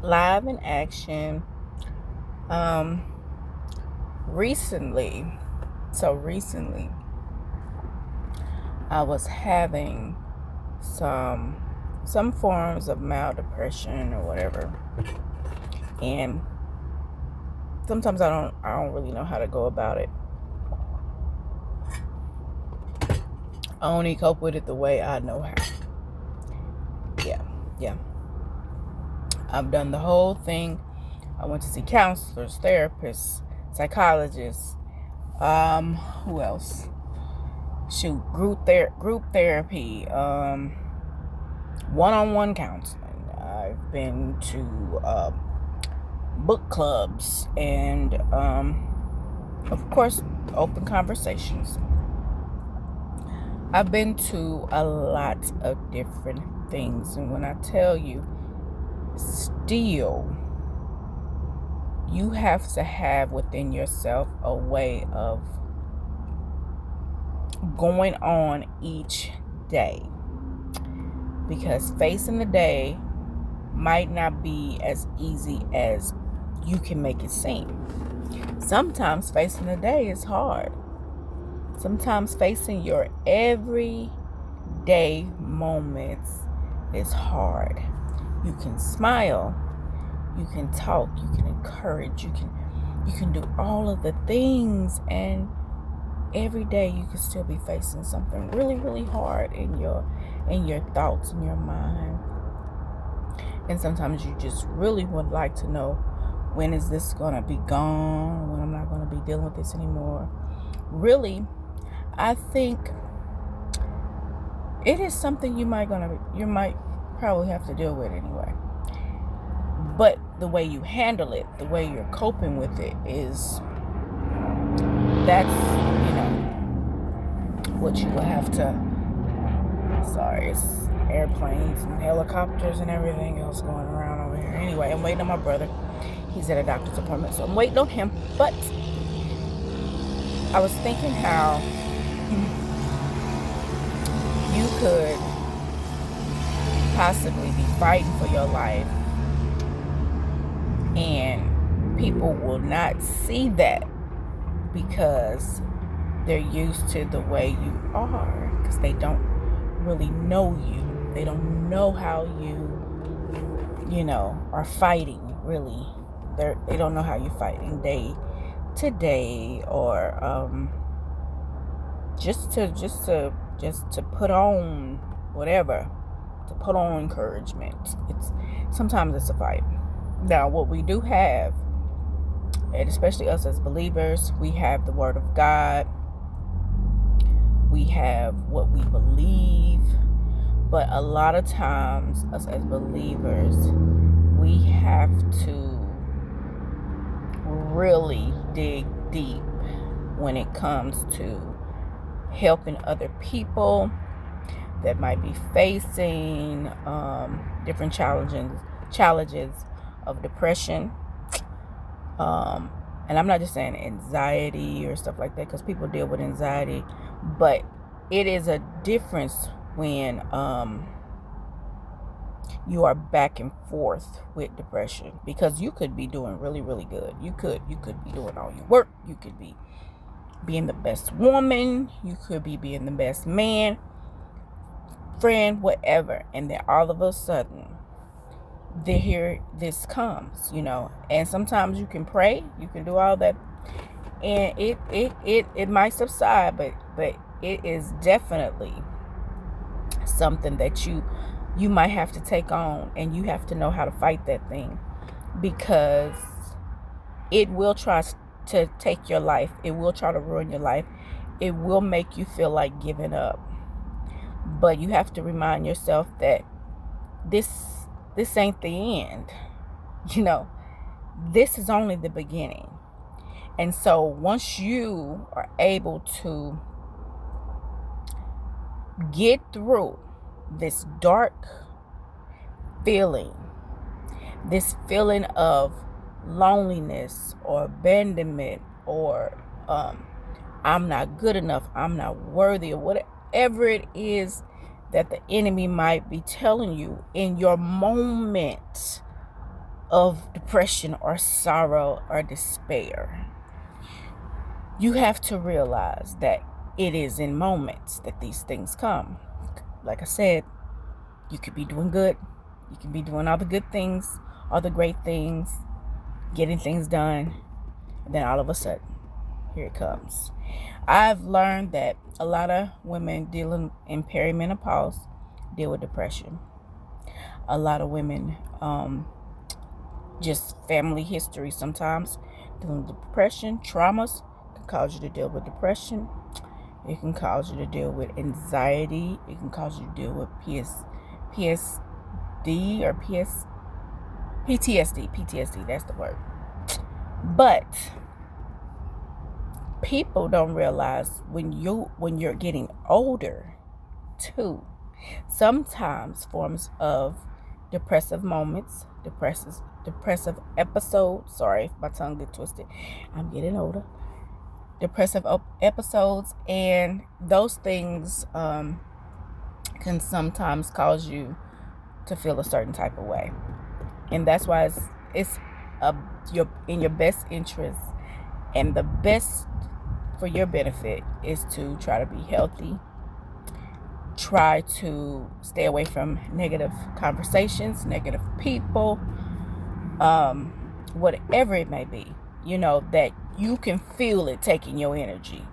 Live in action. Um, recently, recently, I was having some forms of mild depression or whatever, and sometimes I don't really know how to go about it. I only cope with it the way I know how. Yeah, yeah. I've done the whole thing. I went to see counselors, therapists, psychologists. Who else? Shoot, group therapy. One-on-one counseling. I've been to book clubs and, of course, open conversations. I've been to a lot of different things, and when I tell you, still, you have to have within yourself a way of going on each day, because facing the day might not be as easy as you can make it seem. Sometimes facing the day is hard. Sometimes facing your everyday moments is hard. You can smile, you can talk, you can encourage, you can do all of the things, and every day you can still be facing something really, really hard in your thoughts, in your mind. And sometimes you just really would like to know, when is this gonna be gone? When I'm not gonna be dealing with this anymore? Really, I think it is something you might probably have to deal with anyway. But the way you handle it, the way you're coping with it, that's what you will have to. Sorry, it's airplanes and helicopters and everything else going around over here. Anyway, I'm waiting on my brother. He's at a doctor's appointment, so I'm waiting on him. But I was thinking how you could possibly be fighting for your life, and people will not see that because they're used to the way you are, because they don't really know you. They don't know how you are fighting, really. They don't know how you're fighting day to day, or just to put on whatever, to put on encouragement. Sometimes it's a fight. Now, what we do have, and especially us as believers, we have the Word of God. We have what we believe. But a lot of times, us as believers, we have to really dig deep when it comes to helping other people that might be facing different challenges of depression. And I'm not just saying anxiety or stuff like that, because people deal with anxiety, but it is a difference when you are back and forth with depression, because you could be doing really, really good. You could be doing all your work. You could be being the best woman. You could be being the best man, friend, whatever. And then all of a sudden, this comes, and sometimes you can pray, you can do all that, and it might subside, but it is definitely something that you might have to take on, and you have to know how to fight that thing, because it will try to take your life. It will try to ruin your life. It will make you feel like giving up. But you have to remind yourself that this ain't the end. This is only the beginning. And so once you are able to get through this dark feeling, this feeling of loneliness or abandonment, or I'm not good enough, I'm not worthy, or whatever it is that the enemy might be telling you in your moment of depression or sorrow or despair. You have to realize that it is in moments that these things come. Like I said, you could be doing good. You can be doing all the good things, all the great things, getting things done. And then all of a sudden, here it comes. I've learned that a lot of women dealing in perimenopause deal with depression. A lot of women, just family history sometimes, dealing with depression, traumas can cause you to deal with depression. It can cause you to deal with anxiety. It can cause you to deal with PSD or PTSD, that's the word. But people don't realize when you're getting older too, sometimes forms of depressive moments, depressive episodes. Sorry if my tongue get twisted. I'm getting older. Depressive episodes, and those things can sometimes cause you to feel a certain type of way, and that's why it's in your best interest, and the best for your benefit is to try to be healthy. Try to stay away from negative conversations, negative people, whatever it may be, that you can feel it taking your energy.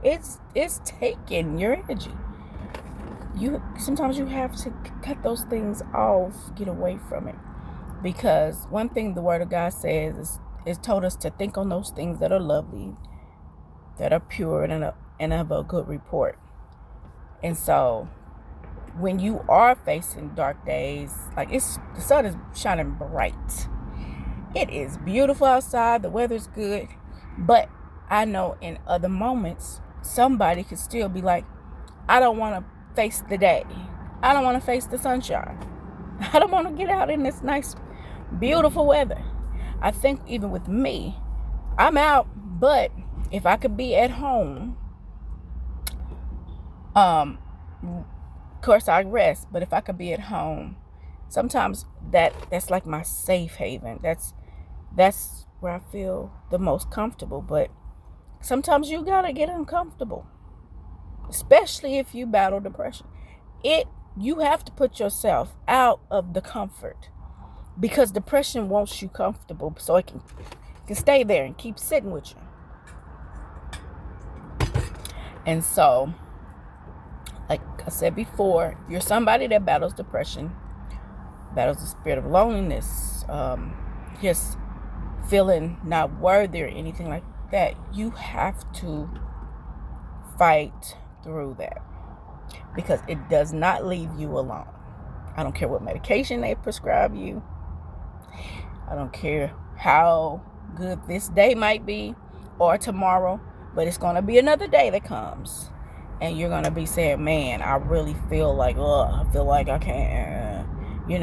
It's taking your energy. Sometimes you have to cut those things off, get away from it. Because one thing the Word of God says is told us to think on those things that are lovely, that are pure, and of a good report. And so when you are facing dark days, like the sun is shining bright. It is beautiful outside. The weather's good. But I know in other moments, somebody could still be like, I don't want to face the day. I don't want to face the sunshine. I don't want to get out in this nice, beautiful weather. I think even with me, I'm out, but if I could be at home, of course I rest, but if I could be at home, sometimes that's like my safe haven. That's where I feel the most comfortable. But sometimes you gotta get uncomfortable, especially if you battle depression. You have to put yourself out of the comfort, because depression wants you comfortable so it can stay there and keep sitting with you. And so, like I said before, you're somebody that battles depression, battles the spirit of loneliness, just feeling not worthy or anything like that. You have to fight through that, because it does not leave you alone. I don't care what medication they prescribe you. I don't care how good this day might be or tomorrow, but it's going to be another day that comes. And you're going to be saying, man, I really feel like, I feel like I can't, You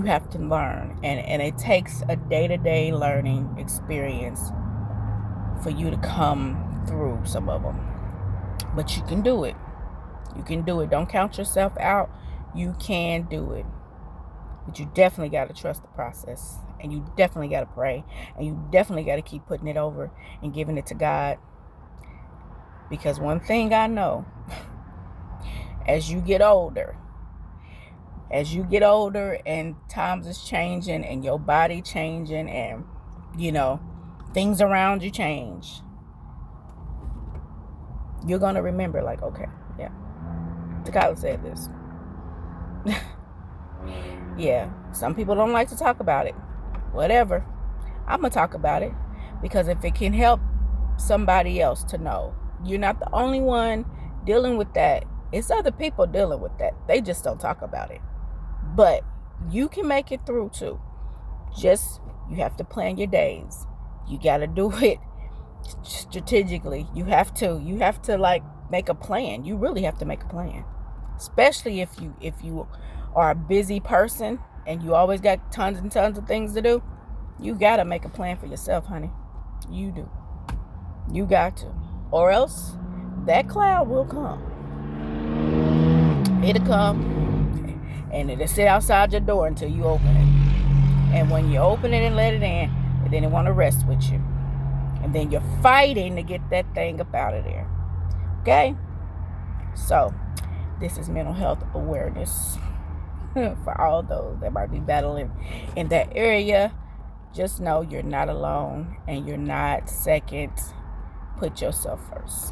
have to learn. And it takes a day-to-day learning experience for you to come through some of them. But you can do it. You can do it. Don't count yourself out. You can do it. But you definitely got to trust the process. And you definitely got to pray. And you definitely got to keep putting it over and giving it to God. Because one thing I know, as you get older and times is changing and your body changing and, things around you change, you're going to remember like, okay, yeah, Takala said this. Yeah, some people don't like to talk about it. Whatever. I'm going to talk about it, because if it can help somebody else to know, you're not the only one dealing with that. It's other people dealing with that. They just don't talk about it. But you can make it through too. Just, you have to plan your days. You got to do it strategically. You have to like make a plan. You really have to make a plan. Especially if you are a busy person and you always got tons and tons of things to do. You got to make a plan for yourself, honey. You do. You got to. Or else that cloud will come. It'll come And it'll sit outside your door until you open it. And when you open it and let it in, and then it want to rest with you. And then you're fighting to get that thing up out of there. Okay? So, this is mental health awareness for all those that might be battling in that area. Just know you're not alone and you're not second. Put yourself first.